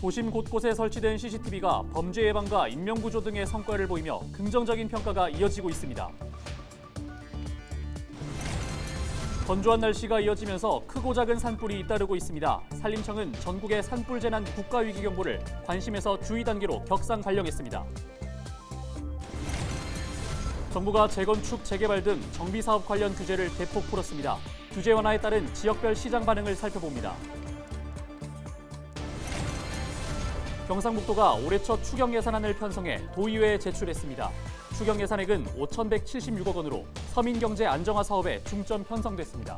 도심 곳곳에 설치된 CCTV가 범죄 예방과 인명구조 등의 성과를 보이며 긍정적인 평가가 이어지고 있습니다. 건조한 날씨가 이어지면서 크고 작은 산불이 잇따르고 있습니다. 산림청은 전국의 산불 재난 국가위기 경보를 관심에서 주의 단계로 격상 발령했습니다. 정부가 재건축, 재개발 등 정비사업 관련 규제를 대폭 풀었습니다. 규제 완화에 따른 지역별 시장 반응을 살펴봅니다. 경상북도가 올해 첫 추경 예산안을 편성해 도의회에 제출했습니다. 추경 예산액은 5,176억 원으로 서민 경제 안정화 사업에 중점 편성됐습니다.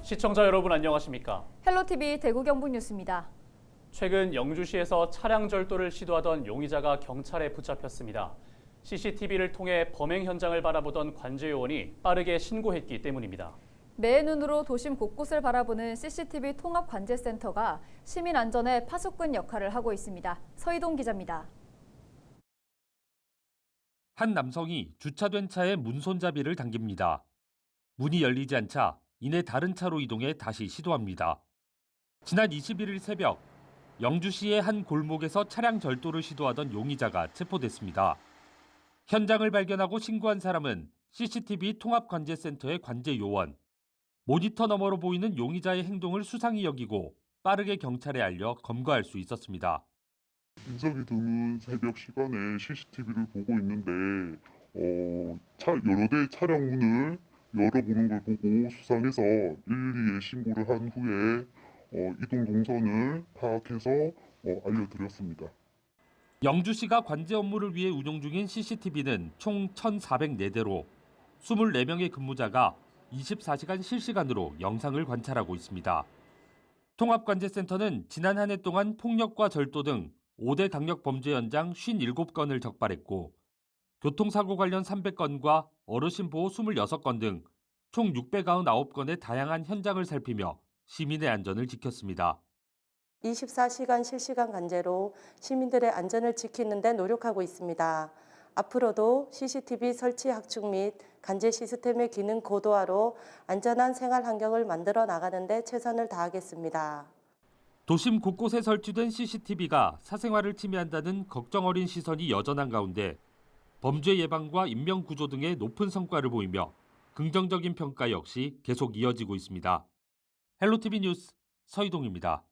시청자 여러분 안녕하십니까? 헬로티비 대구 경북 뉴스입니다. 최근 영주시에서 차량 절도를 시도하던 용의자가 경찰에 붙잡혔습니다. CCTV를 통해 범행 현장을 바라보던 관제요원이 빠르게 신고했기 때문입니다. 매의 눈으로 도심 곳곳을 바라보는 CCTV 통합관제센터가 시민 안전에 파수꾼 역할을 하고 있습니다. 서희동 기자입니다. 한 남성이 주차된 차에 문손잡이를 당깁니다. 문이 열리지 않자 이내 다른 차로 이동해 다시 시도합니다. 지난 21일 새벽 영주시의 한 골목에서 차량 절도를 시도하던 용의자가 체포됐습니다. 현장을 발견하고 신고한 사람은 CCTV 통합관제센터의 관제요원. 모니터 너머로 보이는 용의자의 행동을 수상히 여기고 빠르게 경찰에 알려 검거할 수 있었습니다. 인석이 드문 새벽 시간에 CCTV를 보고 있는데 여러 대의 차량 문을 열어보는 걸 보고 수상해서 112에 신고를 한 후에 이동 동선을 파악해서 알려드렸습니다. 영주시가 관제 업무를 위해 운영 중인 CCTV는 총 1,404대로 24명의 근무자가 24시간 실시간으로 영상을 관찰하고 있습니다. 통합관제센터는 지난 한 해 동안 폭력과 절도 등 5대 강력범죄 현장 57건을 적발했고 교통사고 관련 300건과 어르신 보호 26건 등 총 699건의 다양한 현장을 살피며 시민의 안전을 지켰습니다. 24시간 실시간 관제로 시민들의 안전을 지키는 데 노력하고 있습니다. 앞으로도 CCTV 설치 확충 및 관제 시스템의 기능 고도화로 안전한 생활 환경을 만들어 나가는 데 최선을 다하겠습니다. 도심 곳곳에 설치된 CCTV가 사생활을 침해한다는 걱정 어린 시선이 여전한 가운데 범죄 예방과 인명 구조 등의 높은 성과를 보이며 긍정적인 평가 역시 계속 이어지고 있습니다. 헬로티비 뉴스 서희동입니다.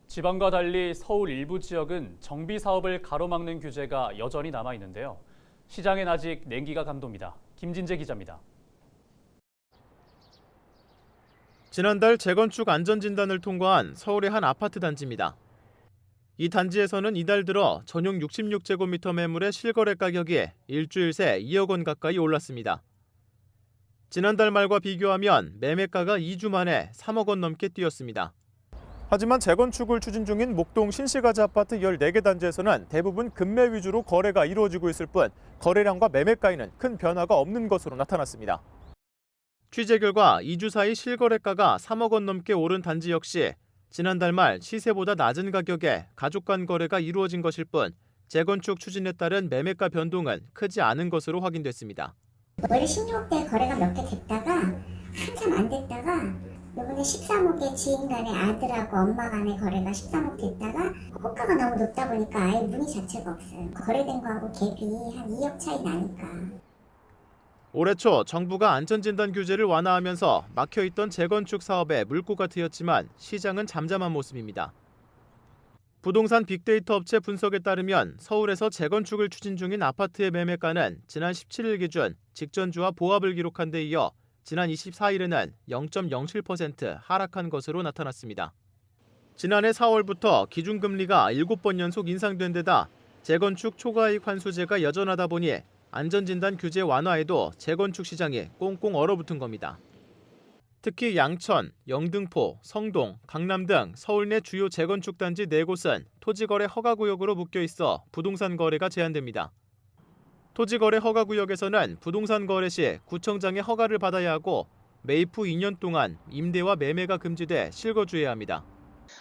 지방과 달리 서울 일부 지역은 정비 사업을 가로막는 규제가 여전히 남아 있는데요. 시장엔 아직 냉기가 감돕니다. 김진재 기자입니다. 지난달 재건축 안전진단을 통과한 서울의 한 아파트 단지입니다. 이 단지에서는 이달 들어 전용 66제곱미터 매물의 실거래 가격이 일주일 새 2억 원 가까이 올랐습니다. 지난달 말과 비교하면 매매가가 2주 만에 3억 원 넘게 뛰었습니다. 하지만 재건축을 추진 중인 목동 신시가지 아파트 14개 단지에서는 대부분 금매 위주로 거래가 이루어지고 있을 뿐 거래량과 매매가에는 큰 변화가 없는 것으로 나타났습니다. 취재 결과 2주 사이 실거래가가 3억 원 넘게 오른 단지 역시 지난달 말 시세보다 낮은 가격에 가족 간 거래가 이루어진 것일 뿐 재건축 추진에 따른 매매가 변동은 크지 않은 것으로 확인됐습니다. 원래 16억대 거래가 몇 개 됐다가 한참 안 됐다가 이번에 13억에 지인 간의 아들하고 엄마 간의 거래가 13억 됐다가 호가가 너무 높다 보니까 아예 문의 자체가 없어요. 거래된 거하고 갭이 한 2억 차이 나니까. 올해 초 정부가 안전진단 규제를 완화하면서 막혀있던 재건축 사업에 물꼬가 트였지만 시장은 잠잠한 모습입니다. 부동산 빅데이터 업체 분석에 따르면 서울에서 재건축을 추진 중인 아파트의 매매가는 지난 17일 기준 직전주와 보합을 기록한 데 이어 지난 24일에는 0.07% 하락한 것으로 나타났습니다. 지난해 4월부터 기준금리가 7번 연속 인상된 데다 재건축 초과이익 환수제가 여전하다 보니 안전진단 규제 완화에도 재건축 시장이 꽁꽁 얼어붙은 겁니다. 특히 양천, 영등포, 성동, 강남 등 서울 내 주요 재건축 단지 4곳은 토지거래 허가구역으로 묶여 있어 부동산 거래가 제한됩니다. 토지거래 허가구역에서는 부동산 거래 시 구청장의 허가를 받아야 하고 매입 후 2년 동안 임대와 매매가 금지돼 실거주해야 합니다.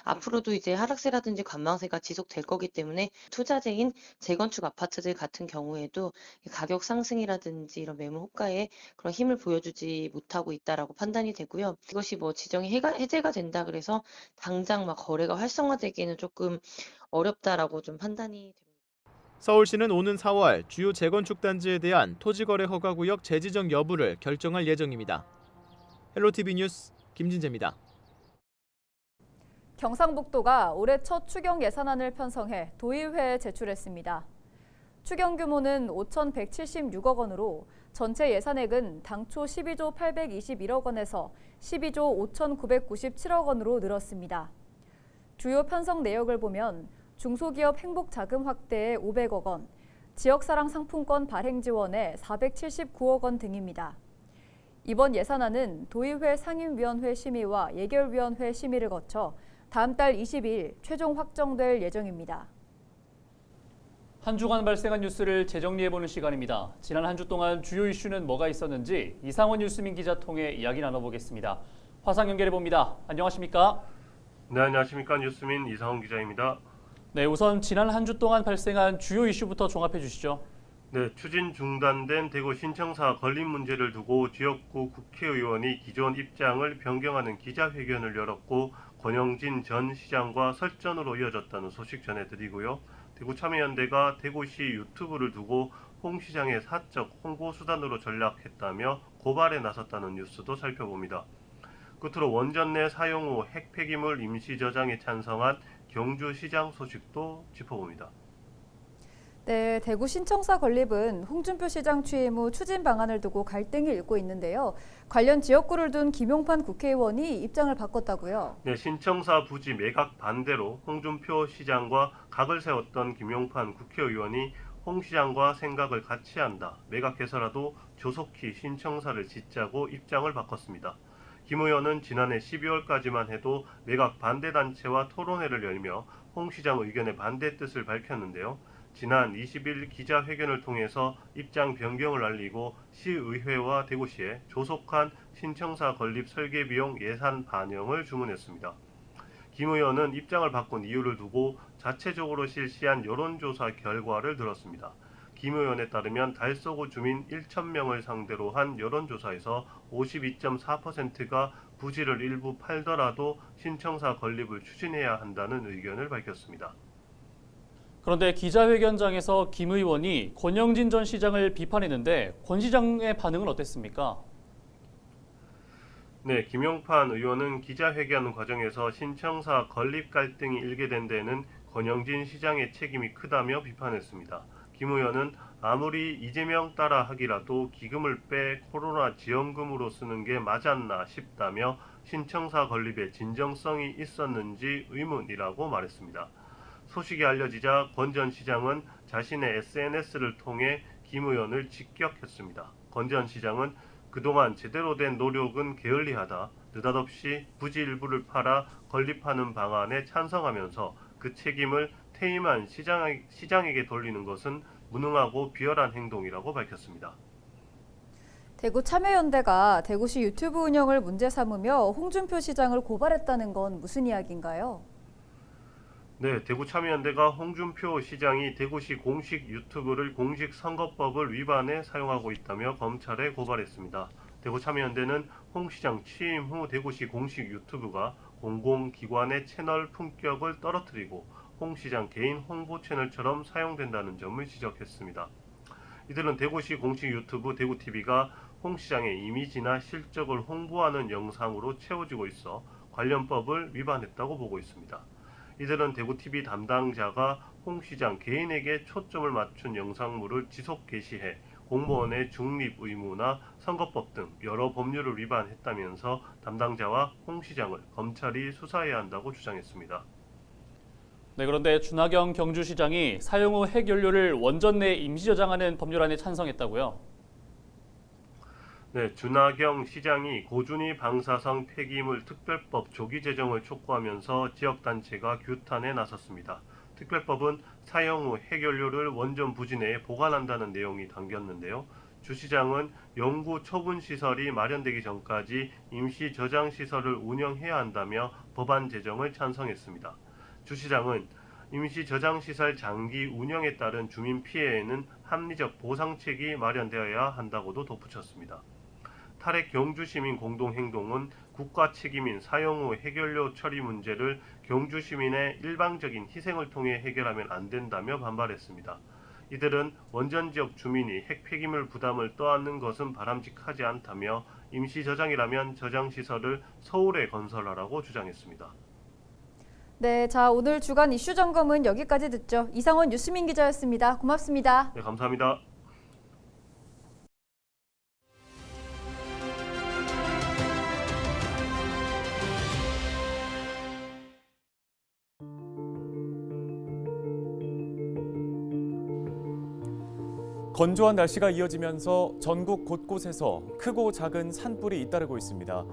앞으로도 이제 하락세라든지 관망세가 지속될 거기 때문에 투자재인 재건축 아파트들 같은 경우에도 가격 상승이라든지 이런 매물 호가에 그런 힘을 보여주지 못하고 있다라고 판단이 되고요. 이것이 뭐 지정이 해제가 된다 그래서 당장 막 거래가 활성화되기에는 조금 어렵다라고 좀 판단이 됩니다. 서울시는 오는 4월 주요 재건축 단지에 대한 토지거래 허가구역 재지정 여부를 결정할 예정입니다. 헬로티비 뉴스 김진재입니다. 경상북도가 올해 첫 추경 예산안을 편성해 도의회에 제출했습니다. 추경 규모는 5,176억 원으로 전체 예산액은 당초 12조 821억 원에서 12조 5,997억 원으로 늘었습니다. 주요 편성 내역을 보면 중소기업 행복자금 확대에 500억 원, 지역사랑 상품권 발행 지원에 479억 원 등입니다. 이번 예산안은 도의회 상임위원회 심의와 예결위원회 심의를 거쳐 다음 달 20일 최종 확정될 예정입니다. 한 주간 발생한 뉴스를 재정리해보는 시간입니다. 지난 한 주 동안 주요 이슈는 뭐가 있었는지 이상원 뉴스민 기자 통해 이야기 나눠보겠습니다. 화상 연결해봅니다. 안녕하십니까? 네, 안녕하십니까. 뉴스민 이상원 기자입니다. 네, 우선 지난 한 주 동안 발생한 주요 이슈부터 종합해 주시죠. 네, 추진 중단된 대구 신청사 건립 문제를 두고 지역구 국회의원이 기존 입장을 변경하는 기자회견을 열었고 권영진 전 시장과 설전으로 이어졌다는 소식 전해드리고요. 대구참여연대가 대구시 유튜브를 두고 홍 시장의 사적 홍보 수단으로 전락했다며 고발에 나섰다는 뉴스도 살펴봅니다. 끝으로 원전 내 사용 후 핵 폐기물 임시 저장에 찬성한 경주시장 소식도 짚어봅니다. 네, 대구 신청사 건립은 홍준표 시장 취임 후 추진 방안을 두고 갈등이 일고 있는데요. 관련 지역구를 둔 김용판 국회의원이 입장을 바꿨다고요. 네, 신청사 부지 매각 반대로 홍준표 시장과 각을 세웠던 김용판 국회의원이 홍 시장과 생각을 같이 한다. 매각해서라도 조속히 신청사를 짓자고 입장을 바꿨습니다. 김 의원은 지난해 12월까지만 해도 매각 반대 단체와 토론회를 열며 홍 시장 의견에 반대 뜻을 밝혔는데요. 지난 20일 기자회견을 통해서 입장 변경을 알리고 시의회와 대구시에 조속한 신청사 건립 설계 비용 예산 반영을 주문했습니다. 김 의원은 입장을 바꾼 이유를 두고 자체적으로 실시한 여론조사 결과를 들었습니다. 김 의원에 따르면 달서구 주민 1,000명을 상대로 한 여론조사에서 52.4%가 부지를 일부 팔더라도 신청사 건립을 추진해야 한다는 의견을 밝혔습니다. 그런데 기자회견장에서 김 의원이 권영진 전 시장을 비판했는데 권 시장의 반응은 어땠습니까? 네, 김용판 의원은 기자회견 과정에서 신청사 건립 갈등이 일게 된 데에는 권영진 시장의 책임이 크다며 비판했습니다. 김 의원은 아무리 이재명 따라 하기라도 기금을 빼 코로나 지원금으로 쓰는 게 맞았나 싶다며 신청사 건립에 진정성이 있었는지 의문이라고 말했습니다. 소식이 알려지자 권 전 시장은 자신의 SNS를 통해 김 의원을 직격했습니다. 권 전 시장은 그동안 제대로 된 노력은 게을리하다. 느닷없이 부지 일부를 팔아 건립하는 방안에 찬성하면서 그 책임을 퇴임한 시장에게 돌리는 것은 무능하고 비열한 행동이라고 밝혔습니다. 대구 참여연대가 대구시 유튜브 운영을 문제 삼으며 홍준표 시장을 고발했다는 건 무슨 이야기인가요? 네, 대구참여연대가 홍준표 시장이 대구시 공식 유튜브를 공직선거법을 위반해 사용하고 있다며 검찰에 고발했습니다. 대구참여연대는 홍 시장 취임 후 대구시 공식 유튜브가 공공기관의 채널 품격을 떨어뜨리고 홍 시장 개인 홍보 채널처럼 사용된다는 점을 지적했습니다. 이들은 대구시 공식 유튜브 대구TV가 홍 시장의 이미지나 실적을 홍보하는 영상으로 채워지고 있어 관련 법을 위반했다고 보고 있습니다. 이들은 대구TV 담당자가 홍 시장 개인에게 초점을 맞춘 영상물을 지속 게시해 공무원의 중립 의무나 선거법 등 여러 법률을 위반했다면서 담당자와 홍 시장을 검찰이 수사해야 한다고 주장했습니다. 네, 그런데 준하경 경주시장이 사용 후 핵연료를 원전 내 임시 저장하는 법률안에 찬성했다고요? 네, 준하경 시장이 고준위 방사성 폐기물 특별법 조기 제정을 촉구하면서 지역단체가 규탄에 나섰습니다. 특별법은 사용 후 해결료를 원전 부지 내에 보관한다는 내용이 담겼는데요. 주 시장은 영구 처분 시설이 마련되기 전까지 임시 저장 시설을 운영해야 한다며 법안 제정을 찬성했습니다. 주 시장은 임시 저장 시설 장기 운영에 따른 주민 피해에는 합리적 보상책이 마련되어야 한다고도 덧붙였습니다. 탈핵 경주시민 공동행동은 국가 책임인 사용 후 해결료 처리 문제를 경주시민의 일방적인 희생을 통해 해결하면 안 된다며 반발했습니다. 이들은 원전 지역 주민이 핵 폐기물 부담을 떠안는 것은 바람직하지 않다며 임시 저장이라면 저장 시설을 서울에 건설하라고 주장했습니다. 네, 자 오늘 주간 이슈 점검은 여기까지 듣죠. 이상원 유수민 기자였습니다. 고맙습니다. 네, 감사합니다. 건조한 날씨가 이어지면서 전국 곳곳에서 크고 작은 산불이 잇따르고 있습니다.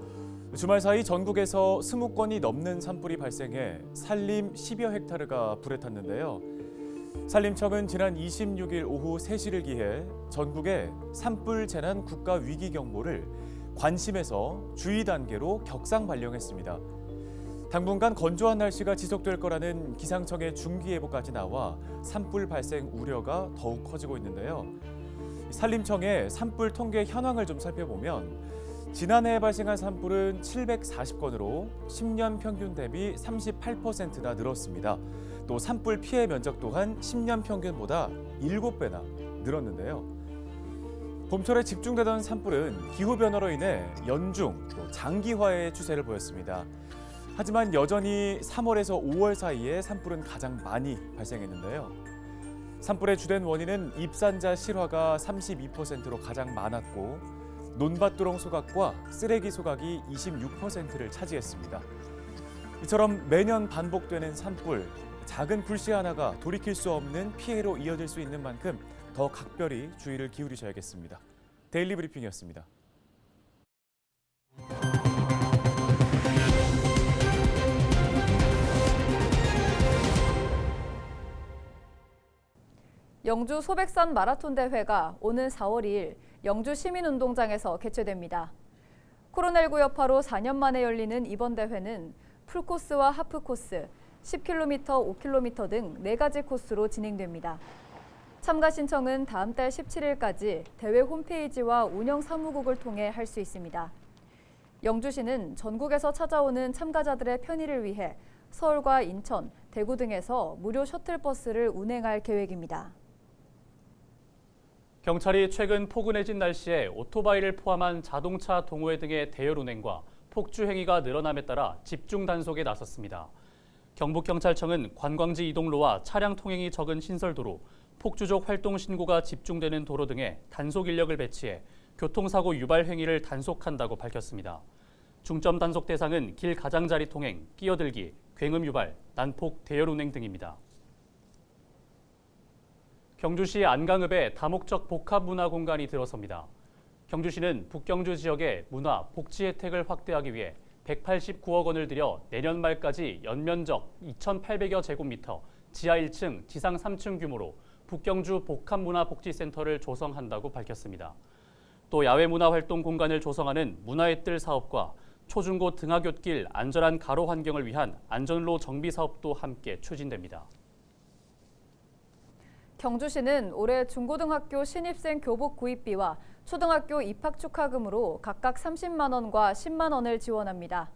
주말 사이 전국에서 20건이 넘는 산불이 발생해 산림 10여 헥타르가 불에 탔는데요. 산림청은 지난 26일 오후 3시를 기해 전국에 산불 재난 국가 위기 경보를 관심에서 주의 단계로 격상 발령했습니다. 당분간 건조한 날씨가 지속될 거라는 기상청의 중기예보까지 나와 산불 발생 우려가 더욱 커지고 있는데요. 산림청의 산불 통계 현황을 좀 살펴보면 지난해 발생한 산불은 740건으로 10년 평균 대비 38%나 늘었습니다. 또 산불 피해 면적 또한 10년 평균보다 7배나 늘었는데요. 봄철에 집중되던 산불은 기후변화로 인해 연중, 또 장기화의 추세를 보였습니다. 하지만 여전히 3월에서 5월 사이에 산불은 가장 많이 발생했는데요. 산불의 주된 원인은 입산자 실화가 32%로 가장 많았고 논밭두렁 소각과 쓰레기 소각이 26%를 차지했습니다. 이처럼 매년 반복되는 산불, 작은 불씨 하나가 돌이킬 수 없는 피해로 이어질 수 있는 만큼 더 각별히 주의를 기울이셔야겠습니다. 데일리 브리핑이었습니다. 영주 소백산 마라톤 대회가 오는 4월 2일 영주 시민운동장에서 개최됩니다. 코로나19 여파로 4년 만에 열리는 이번 대회는 풀코스와 하프코스, 10km, 5km 등 4가지 코스로 진행됩니다. 참가 신청은 다음 달 17일까지 대회 홈페이지와 운영 사무국을 통해 할 수 있습니다. 영주시는 전국에서 찾아오는 참가자들의 편의를 위해 서울과 인천, 대구 등에서 무료 셔틀버스를 운행할 계획입니다. 경찰이 최근 포근해진 날씨에 오토바이를 포함한 자동차 동호회 등의 대열 운행과 폭주 행위가 늘어남에 따라 집중 단속에 나섰습니다. 경북경찰청은 관광지 이동로와 차량 통행이 적은 신설도로, 폭주적 활동 신고가 집중되는 도로 등에 단속 인력을 배치해 교통사고 유발 행위를 단속한다고 밝혔습니다. 중점 단속 대상은 길 가장자리 통행, 끼어들기, 굉음 유발, 난폭 대열 운행 등입니다. 경주시 안강읍에 다목적 복합 문화 공간이 들어섭니다. 경주시는 북경주 지역의 문화, 복지 혜택을 확대하기 위해 189억 원을 들여 내년 말까지 연면적 2,800여 제곱미터, 지하 1층, 지상 3층 규모로 북경주 복합문화복지센터를 조성한다고 밝혔습니다. 또 야외문화활동 공간을 조성하는 문화의 뜰 사업과 초중고 등하굣길 안전한 가로 환경을 위한 안전로 정비 사업도 함께 추진됩니다. 경주시는 올해 중고등학교 신입생 교복 구입비와 초등학교 입학 축하금으로 각각 30만 원과 10만 원을 지원합니다.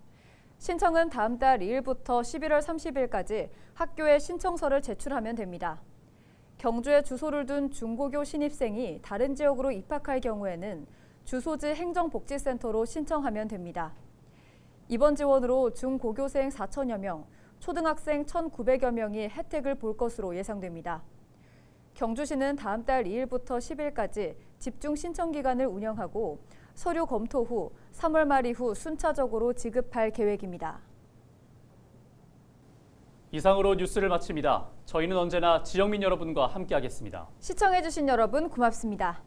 신청은 다음 달 2일부터 11월 30일까지 학교에 신청서를 제출하면 됩니다. 경주에 주소를 둔 중고교 신입생이 다른 지역으로 입학할 경우에는 주소지 행정복지센터로 신청하면 됩니다. 이번 지원으로 중고교생 4천여 명, 초등학생 1,900여 명이 혜택을 볼 것으로 예상됩니다. 경주시는 다음 달 2일부터 10일까지 집중 신청 기간을 운영하고 서류 검토 후 3월 말 이후 순차적으로 지급할 계획입니다. 이상으로 뉴스를 마칩니다. 저희는 언제나 지역민 여러분과 함께하겠습니다. 시청해주신 여러분 고맙습니다.